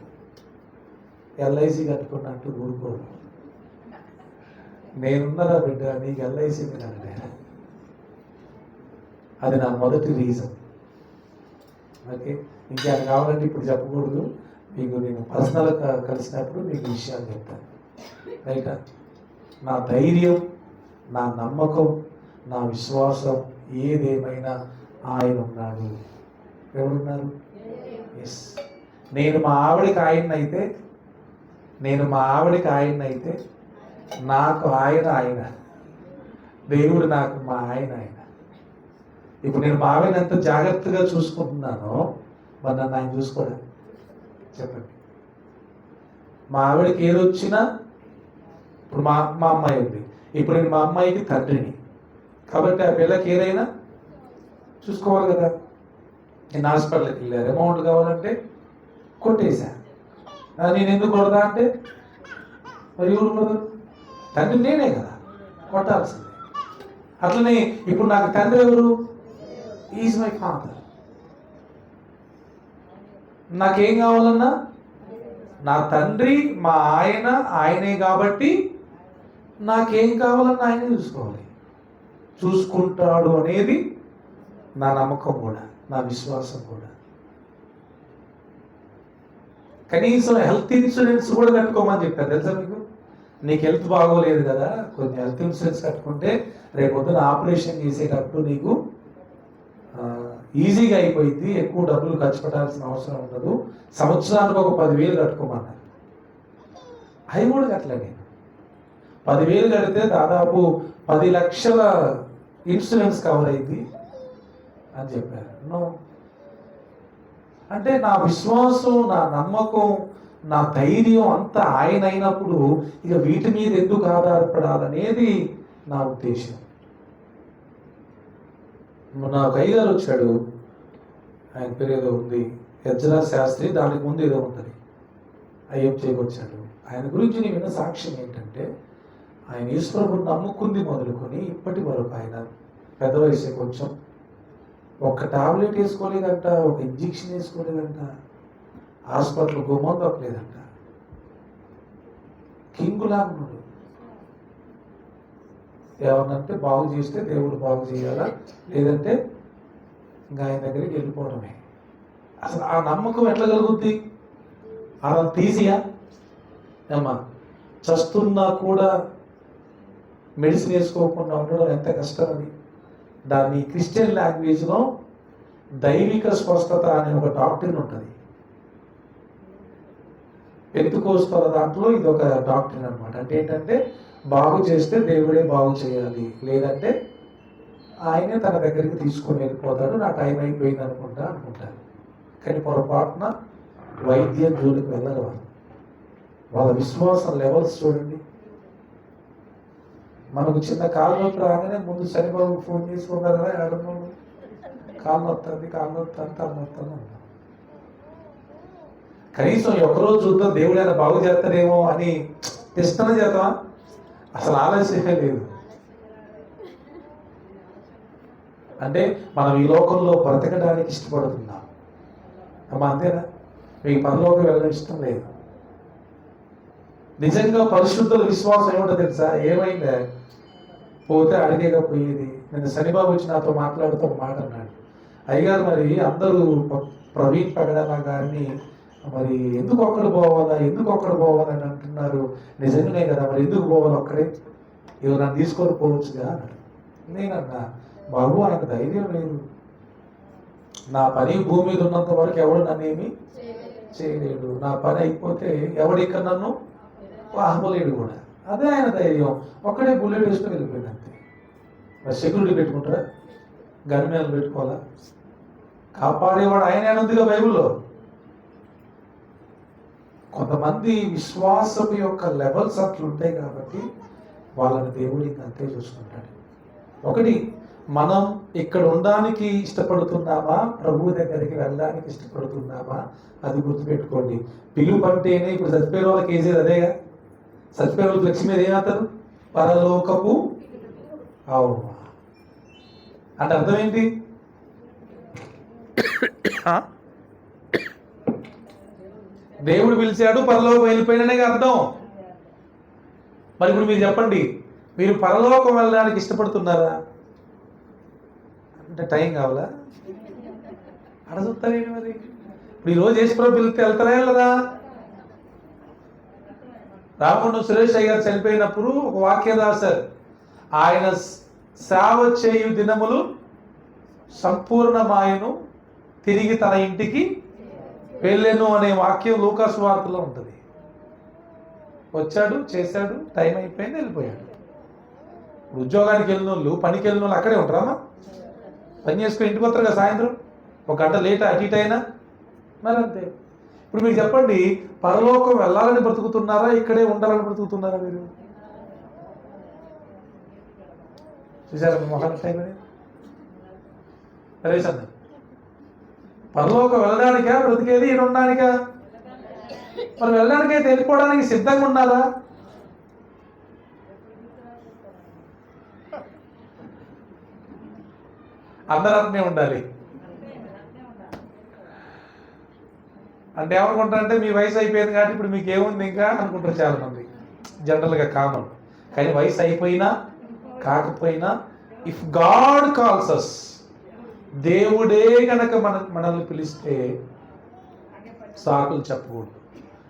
S1: ఎల్ఐసి కట్టుకున్నట్టు ఊరుకోను. నేనున్నదా బిడ్డ, నీకు ఎల్ఐసి అంటే అది నా మొదటి రీజన్. ఓకే, ఇంకా కావాలంటే ఇప్పుడు చెప్పకూడదు. మీకు నేను పర్సనల్గా కలిసినప్పుడు మీకు విషయాలు చెప్తాను. రైటా? నా ధైర్యం, నా నమ్మకం, నా విశ్వాసం ఏదేమైనా ఆయన ఉన్నాడు. ఎవరున్నారు? ఎస్. నేను మా ఆవిడికి ఆయన్నైతే నాకు ఆయన దేవుడు నాకు మా ఆయన. ఇప్పుడు నేను మా ఆవిడని ఎంత జాగ్రత్తగా చూసుకుంటున్నానో మరి నన్ను ఆయన చూసుకోడా? చెప్పండి. మా ఆవిడకి ఏదొచ్చినా ఇప్పుడు మా అమ్మాయి ఉంది. ఇప్పుడు నేను మా అమ్మాయికి తండ్రిని కాబట్టి ఆ పిల్లకి ఏదైనా చూసుకోవాలి కదా. నేను హాస్పిటల్కి వెళ్ళారు, అమౌంట్ కావాలంటే కొట్టేశా. నేను ఎందుకు కొడతా అంటే మరి ఎవరు కొడతారు? తండ్రి నేనే కదా, కొట్టాల్సిందే. అట్లనే ఇప్పుడు నాకు తండ్రి ఎవరు? Is my father. నాకేం కావాలన్నా నా తండ్రి మా ఆయనే కాబట్టి నాకేం కావాలన్నా ఆయనే చూసుకుంటాడు అనేది నా నమ్మకం కూడా, నా విశ్వాసం కూడా. కనీసం హెల్త్ ఇన్సూరెన్స్ కూడా కట్టుకోమని చెప్పారు తెలుసా మీకు? నీకు హెల్త్ బాగోలేదు కదా, కొంచెం హెల్త్ ఇన్సూరెన్స్ కట్టుకుంటే రేపు పొద్దున ఆపరేషన్ చేసేటప్పుడు నీకు ఈజీగా అయిపోయింది, ఎక్కువ డబ్బులు ఖర్చు పెట్టాల్సిన అవసరం ఉండదు, సంవత్సరానికి ఒక 10,000 కట్టుకోమన్నారు. అవి కూడా కట్టలే నేను. 10,000 కడితే దాదాపు 10 లక్షల ఇన్సూరెన్స్ కవర్ అయింది అని చెప్పారు. నో, అంటే నా విశ్వాసం, నా నమ్మకం, నా ధైర్యం అంతా ఆయన అయినప్పుడు ఇక వీటి మీద ఎందుకు ఆధారపడాలనేది నా ఉద్దేశం. నా అయ్యగారు వచ్చాడు, ఆయన పేరు ఏదో ఉంది, ఎజ్రా శాస్త్రి, దానికి ముందు ఏదో ఉంటుంది, అయ్యప్ప చేయకొచ్చాడు. ఆయన గురించి నేను విన్న సాక్ష్యం ఏంటంటే, ఆయన ఈశ్వరుడు నమ్ముకుంది మొదలుకొని ఇప్పటి వరకు ఆయన పెద్ద వయసే, కొంచెం ఒక్క టాబ్లెట్ వేసుకోలేదంట, ఒక ఇంజెక్షన్ వేసుకోలేదంట, హాస్పిటల్ గుమ్మం దొక్కలేదంట. కింగులా ఉన్నాడు. ఏమన్నంటే బాగు చేస్తే దేవుడు బాగు చేయాలా, లేదంటే ఇంకా ఆయన దగ్గరికి వెళ్ళిపోవడమే. అసలు ఆ నమ్మకం ఎట్లా కలుగుద్ది? అలా తీసియా ఏమ్మా, చస్తున్నా కూడా మెడిసిన్ వేసుకోకుండా ఉండడం ఎంత కష్టం అది. దాన్ని క్రిస్టియన్ లాంగ్వేజ్లో దైవిక స్వస్థత అనే ఒక డాక్టరీన్ ఉంటుంది. పెంతుకోస్తల దాంట్లో ఇది ఒక డాక్టరీన్ అనమాట. అంటే ఏంటంటే, బాగు చేస్తే దేవుడే బాగు చేయాలి, లేదంటే ఆయనే తన దగ్గరికి తీసుకొని వెళ్ళిపోతాడు, నా టైం అయిపోయింది అనుకుంటారు. కానీ పొరపాటున వైద్యం జోలికి వెళ్ళరు వాళ్ళు. వాళ్ళ విశ్వాసం లెవెల్స్ చూడండి. మనకు చిన్న కాలు నొప్పి రాగానే ముందు శనిబాబు ఫోన్ చేసుకున్నారు కదా, ఏడమోడు కాలు నొస్తుంది, తల నొస్తుంది అన్నారు. కనీసం ఒకరోజు చూద్దాం దేవుడు ఆయన బాగు చేస్తారేమో అని ఇష్టం చేద్దామా? అసలు ఆలస్యమే లేదు. అంటే మనం ఈ లోకంలో బ్రతకడానికి ఇష్టపడుతున్నాం అమ్మా, అంతేనా? మీకు పరలోకం వెళ్ళడం ఇష్టం లేదు. నిజంగా పరిశుద్ధుల విశ్వాసం ఏమిటో తెలుసా? ఏమైందా పోతే అడిగేగా పోయేది. నేను శనిబాబు వచ్చి నాతో మాట్లాడుతూ ఒక మాట అన్నాడు, అయ్యగారు మరి అందరూ ప్రవీణ్ పగడాల గారిని మరి ఎందుకు ఒక్కడు పోవాలని అంటున్నారు, నిజంగానే కదా, మరి ఎందుకు పోవాలి ఒక్కడే, ఎవరైనా తీసుకొని పోవచ్చుగా అన్నాడు. నేనన్నా, బాబు ఆయనకు ధైర్యం లేదు, నా పని భూమి మీద ఉన్నంత వరకు ఎవడు నన్నేమి చేయలేడు, నా పని అయిపోతే ఎవడిక్కడ నన్ను ఆహ్మలేడు కూడా. అదే ఆయన ధైర్యం. ఒక్కడే బుల్లెట్ వేసుకుని వెళ్ళిపోయాడు అంతే. మరి సెక్యూరిటీ పెట్టుకుంటారా? గన్మేలు పెట్టుకోవాలా? కాపాడేవాడు ఆయన ఉందిగా బైబిల్లో. కొంతమంది విశ్వాసం యొక్క లెవెల్స్ అట్లుంటాయి కాబట్టి వాళ్ళని దేవుడు ఇంకా అంతే చూసుకుంటాడు. ఒకటి, మనం ఇక్కడ ఉండడానికి ఇష్టపడుతున్నామా, ప్రభు దగ్గరికి వెళ్ళడానికి ఇష్టపడుతున్నామా, అది గుర్తుపెట్టుకోండి. పిలుపు అంటేనే ఇప్పుడు చచ్చిపోయిన వాళ్ళకి వేసేది అదేగా. చచ్చిపోయిన వాళ్ళకి లక్ష్మి మీద ఏమంటారు? పరలోకపు అవుమా అంటే అర్థం ఏంటి? దేవుడు పిలిచాడు, పరలోకం వెళ్ళిపోయిననే అర్థం. మరి ఇప్పుడు మీరు చెప్పండి, మీరు పరలోకం వెళ్ళడానికి ఇష్టపడుతున్నారా? అంటే టైం కావాలా? అడుగుతారేంటి మరి? ఇప్పుడు ఈరోజు యేసుప్రభు పిలిస్తే వెళ్తారా వెళ్ళదా? రాకుండా సురేష్ అయ్య గారు చనిపోయినప్పుడు ఒక వాక్యం రాశారు, ఆయన సేవ చేయు దినములు సంపూర్ణమాయను, తిరిగి తన ఇంటికి వెళ్ళెను అనే వాక్యం లూకాసు వార్తలో ఉంటుంది. వచ్చాడు, చేశాడు, టైం అయిపోయింది, వెళ్ళిపోయాడు. ఉద్యోగానికి వెళ్ళిన వాళ్ళు, పనికి వెళ్ళిన వాళ్ళు అక్కడే ఉంటారా? పని చేసుకుని ఇంటికి వస్తారు కదా సాయంత్రం, ఒక గంట లేట్ అటు ఇటు అయినా మరి అంతే. ఇప్పుడు మీరు చెప్పండి, పరలోకం వెళ్ళాలని బ్రతుకుతున్నారా, ఇక్కడే ఉండాలని బ్రతుకుతున్నారా? మీరు చూసారా మీ మొహాన్ని టైం అని? సరే, పరలోకం వెళ్ళడానికా బ్రతికేది, ఈయన ఉండడానికా? మరి వెళ్ళడానికైతే వెళ్ళిపోవడానికి సిద్ధంగా ఉండాలా? అందరూ ఉండాలి అంటే ఏమనుకుంటారంటే, మీ వయసు అయిపోయింది కాబట్టి ఇప్పుడు మీకు ఏముంది ఇంకా అనుకుంటారు చాలా మంది, జనరల్గా కామన్. కానీ వయసు అయిపోయినా కాకపోయినా, ఇఫ్ గాడ్ కాల్స్ అస్, దేవుడే కనుక మనల్ని పిలిస్తే సాకులు చెప్పకూడదు.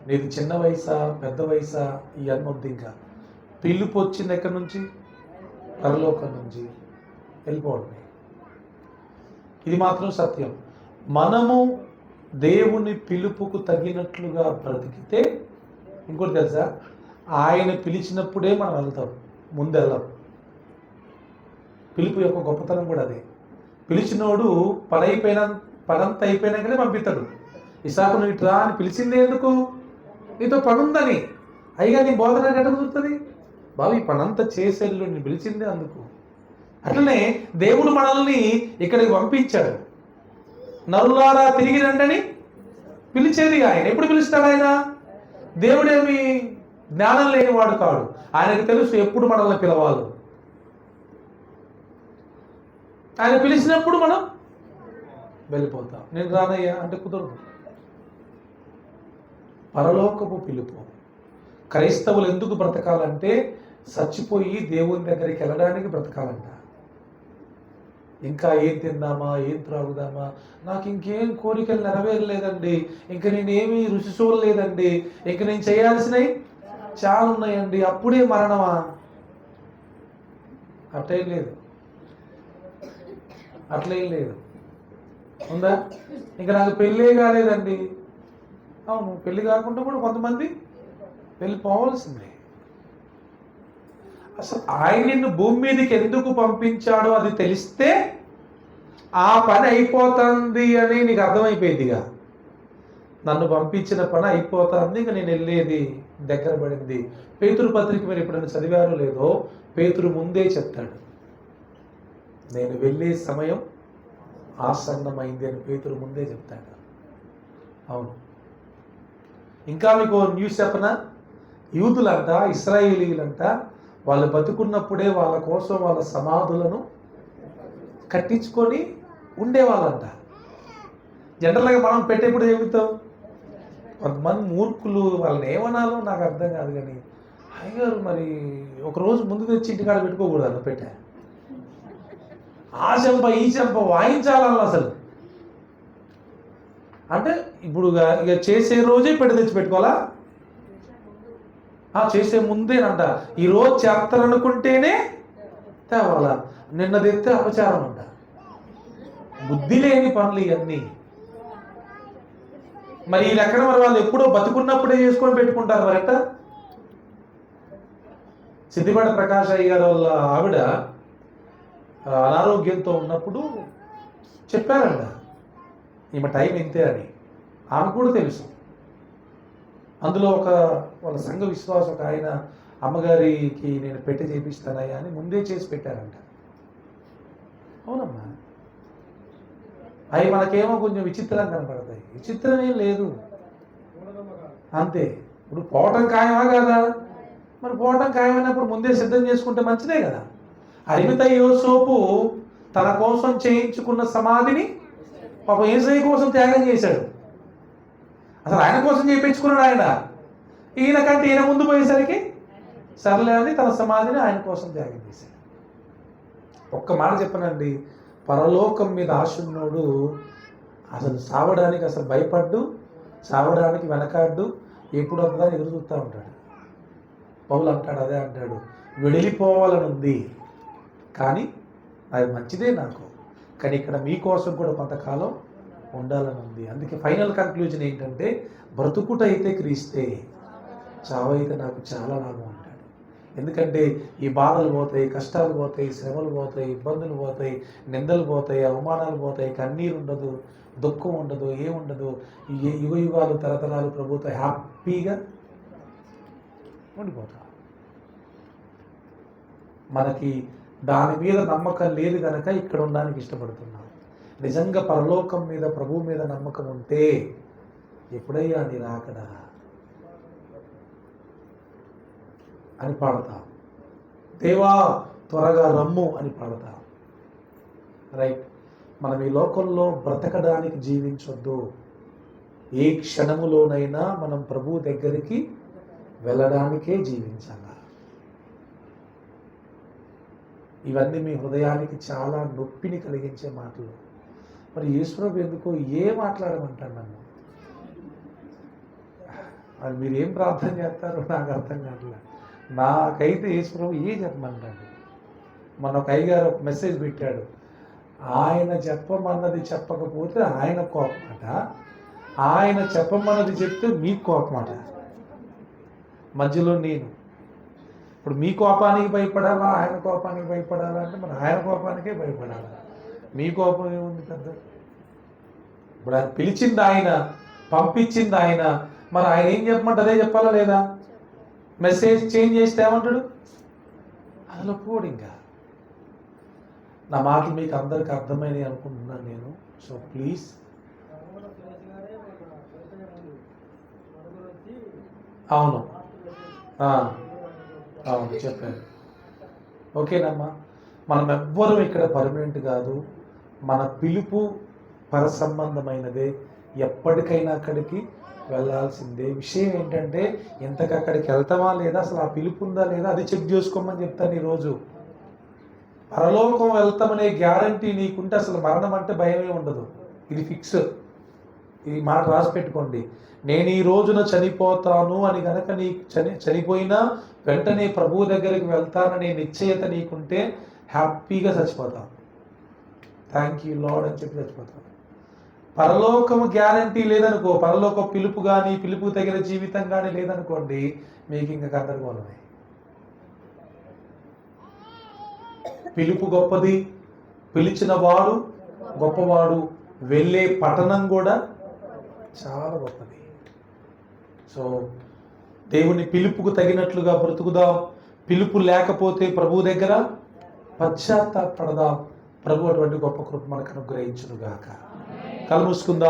S1: నీది చిన్న వయసా పెద్ద వయసా ఇవన్నీ వద్దు. ఇంకా పిలుపు వచ్చింది ఎక్కడి నుంచి? పరలోకం నుంచి వెళ్ళిపోవడమే. ఇది మాత్రం సత్యం. మనము దేవుని పిలుపుకు తగినట్లుగా బ్రతికితే, ఇంకోటి తెలుసా, ఆయన పిలిచినప్పుడే మనం వెళ్తాం, ముందు వెళ్ళాం. పిలుపు యొక్క గొప్పతనం కూడా అదే. పిలిచినోడు పనంతా అయిపోయినాకనే పంపిస్తాడు. ఇసాకు నువ్వు ఇట్రా అని పిలిచింది ఎందుకు? నీతో పనుందని. అయిగా నీ బోధన ఎక్కడ కుదురుతుంది? బాబు ఈ పనంతా చేసేళ్ళు నేను పిలిచిందే అందుకు. అట్లనే దేవుడు మనల్ని ఇక్కడికి పంపించాడు. నరులారా తిరిగి రండని పిలిచేది ఆయన. ఎప్పుడు పిలుస్తాడు ఆయన? దేవుడేమి జ్ఞానం లేనివాడు కాడు. ఆయనకు తెలుసు ఎప్పుడు మనల్ని పిలవాలి. ఆయన పిలిచినప్పుడు మనం వెళ్ళిపోతాం. నేను రానయ్యా అంటే కుదరదు. పరలోకపు పిలుపు. క్రైస్తవులు ఎందుకు బ్రతకాలంటే చచ్చిపోయి దేవుని దగ్గరికి వెళ్ళడానికి బ్రతకాలంట. ఇంకా ఏం తిందామా, ఏం త్రాగుదామా, నాకు ఇంకేం కోరికలు నెరవేరలేదండి, ఇంకా నేనేమీ రుచి చూడలేదండి, ఇంక నేను చేయాల్సినవి చాలా ఉన్నాయండి, అప్పుడే మరణమా? అట్లేం లేదు, అట్లేం లేదు. ఉందా? ఇంకా నాకు పెళ్ళే కాలేదండి. అవును, పెళ్ళి కాకుండా కూడా కొంతమంది వెళ్ళిపోవాల్సిందే. అసలు ఆయన నిన్ను భూమి మీదకి ఎందుకు పంపించాడో అది తెలిస్తే ఆ పని అయిపోతుంది అని నీకు అర్థమైపోయిందిగా. నన్ను పంపించిన పని అయిపోతుంది, ఇక నేను వెళ్ళేది దగ్గర పడింది. పేతురు పత్రిక మీరు ఎప్పుడైనా చదివారో లేదో, పేతురు ముందే చెప్తాడు, నేను వెళ్ళే సమయం ఆసన్నమైంది అని పేతురు ముందే చెప్తాడు. అవును. ఇంకా మీకు న్యూస్ చెప్పనా? యూదులంట, ఇశ్రాయేలీలంట, వాళ్ళు బతుకున్నప్పుడే వాళ్ళ కోసం వాళ్ళ సమాధులను కట్టించుకొని ఉండేవాళ్ళంట. జనరల్గా మనం పెట్టేప్పుడు చెబుతాం, కొంతమంది మూర్ఖులు, వాళ్ళని ఏమనాలో నాకు అర్థం కాదు. కానీ అయ్యారు మరి ఒకరోజు ముందు తెచ్చి ఇంటికాడ పెట్టుకోకూడదు పెట్టా. ఆ చెంప ఈ చెంప వాయించాలన్న అసలు. అంటే ఇప్పుడు ఇక చేసే రోజే తెచ్చి పెట్టుకోవాలా? చేసే ముందేనంట. ఈరోజు చేస్తారనుకుంటేనే తేవాలా. నిన్న తెస్తే అపచారం అంట. బుద్ధి లేని పనులు ఇవన్నీ. మరి ఈ లెక్కన మరి వాళ్ళు ఎప్పుడో బతుకున్నప్పుడే చేసుకొని పెట్టుకుంటారు. మరట సిద్దిపేట ప్రకాష్ అయ్య గారు వాళ్ళ ఆవిడ అనారోగ్యంతో ఉన్నప్పుడు చెప్పారంట, ఈమె టైం ఇంతే అని. ఆమె కూడా తెలుసు. అందులో వాళ్ళ సంఘ విశ్వాసం ఒక ఆయన అమ్మగారికి నేను పెట్టి చేపిస్తానయ్యా అని ముందే చేసి పెట్టారంట. అవునమ్మా. అవి మనకేమో కొంచెం విచిత్రంగా కనపడతాయి. విచిత్రం ఏం లేదు, అంతే. ఇప్పుడు పోవటం ఖాయమా కదా? మరి పోవటం ఖాయమైనప్పుడు ముందే సిద్ధం చేసుకుంటే మంచిదే కదా. అరిమితై యోసేపు తన కోసం చేయించుకున్న సమాధిని పాపం యేసయ్య కోసం త్యాగం చేశాడు. అసలు ఆయన కోసం చేయించుకున్నాడు ఆయన. ఈయన కంటే ఈయన ముందు పోయేసరికి సర్లే అని తన సమాధిని ఆయన కోసం త్యాగం చేశాడు. ఒక్క మాట చెప్పనండి, పరలోకం మీద ఆశ ఉన్నోడు అసలు సావడానికి అసలు భయపడ్డు, సావడానికి వెనకాడ్డు, ఎప్పుడు అంతదా ఎదురు చూస్తూ ఉంటాడు. పౌలు అంటాడు, అదే అంటాడు, వెళ్ళిపోవాలని ఉంది కానీ అది మంచిదే నాకు, కానీ ఇక్కడ మీకోసం కూడా కొంతకాలం ఉండాలని ఉంది. అందుకే ఫైనల్ కంక్లూజన్ ఏంటంటే, బ్రతుకుట అయితే క్రీస్తే, చావైతే నాకు చాలా లాభం అంటాడు. ఎందుకంటే ఈ బాధలు పోతాయి, కష్టాలు పోతాయి, శ్రమలు పోతాయి, ఇబ్బందులు పోతాయి, నిందలు పోతాయి, అవమానాలు పోతాయి, కన్నీరు ఉండదు, దుఃఖం ఉండదు, ఏముండదు. యుగ యుగాలు తరతరాలు ప్రభుత్వం హ్యాపీగా ఉండిపోతాం. మనకి దాని మీద నమ్మకం లేదు కనుక ఇక్కడ ఉండడానికి ఇష్టపడుతున్నాం. నిజంగా పరలోకం మీద, ప్రభువు మీద నమ్మకం ఉంటే ఎప్పుడయ్యా నీ రాకడా అని పాడతాం. దేవా త్వరగా రమ్ము అని పాడతాం. రైట్. మనం ఈ లోకంలో బ్రతకడానికి జీవించొద్దు. ఏ క్షణములోనైనా మనం ప్రభువు దగ్గరికి వెళ్ళడానికే జీవించాలి. ఇవన్నీ మీ హృదయానికి చాలా నొప్పిని కలిగించే మాటలు. మరి యేసుప్రభు ఎందుకో మాట్లాడమంటాడు నన్ను. మరి మీరు ఏం ప్రార్థన చేస్తారో నాకు అర్థం కావట్లేదు. నాకైతే యేసుప్రభు చెప్పమంటాడు. మన ఒక అయ్యగారు ఒక మెసేజ్ పెట్టాడు, ఆయన చెప్పమన్నది చెప్పకపోతే ఆయన కోపమాట, ఆయన చెప్పమన్నది చెప్తే మీకు కోపమాట. మధ్యలో నేను ఇప్పుడు మీ కోపానికి భయపడాలా, ఆయన కోపానికి భయపడాలా అంటే మరి ఆయన కోపానికే భయపడాలా. మీ కోపం ఏముంది పెద్ద? ఇప్పుడు ఆయన పిలిచింది ఆయన, పంపించింది ఆయన, మరి ఆయన ఏం చెప్పమంటే అదే చెప్పాలా లేదా? మెసేజ్ చేంజ్ చేస్తే ఏమంటాడు? అందులో పోడు. ఇంకా నా మాటలు మీకు అందరికి అర్థమైనవి అనుకుంటున్నాను నేను. సో ప్లీజ్ అవును అవును చెప్పాను. ఓకేనమ్మా, మనం ఎవ్వరం ఇక్కడ పర్మనెంట్ కాదు. మన పిలుపు పరసంబంధమైనదే, ఎప్పటికైనా అక్కడికి వెళ్ళాల్సిందే. విషయం ఏంటంటే ఇంతకు అక్కడికి వెళ్తామా లేదా, అసలు ఆ పిలుపు ఉందా లేదా అది చెక్ చేసుకోమని చెప్తాను ఈరోజు. పరలోకం వెళ్తామనే గ్యారంటీ నీకుంటే అసలు మరణం అంటే భయమే ఉండదు. ఇది ఫిక్స్. ఈ మాట రాసి పెట్టుకోండి. నేను ఈ రోజున చనిపోతాను అని కనుక నీకు చనిపోయినా వెంటనే ప్రభువు దగ్గరికి వెళ్తాననే నిశ్చయత నీకుంటే హ్యాపీగా చచ్చిపోతాను. థ్యాంక్ యూ లార్డ్ అని చెప్పి చచ్చిపోతాను. పరలోకం గ్యారంటీ లేదనుకో, పరలోక పిలుపు కానీ పిలుపు తగిన జీవితం కానీ లేదనుకోండి, మీకు ఇంకా గందరగోళమే. పిలుపు గొప్పది, పిలిచిన వాడు గొప్పవాడు, వెళ్ళే పట్టణం కూడా చాలా గొప్పది. సో దేవుని పిలుపుకు తగినట్లుగా బ్రతుకుదాం. పిలుపు లేకపోతే ప్రభు దగ్గర పశ్చాత్తాపడదాం. ప్రభు అటువంటి గొప్ప కృప మనకు అనుగ్రహించును గాక. కళ్ళు మూసుకుందాం.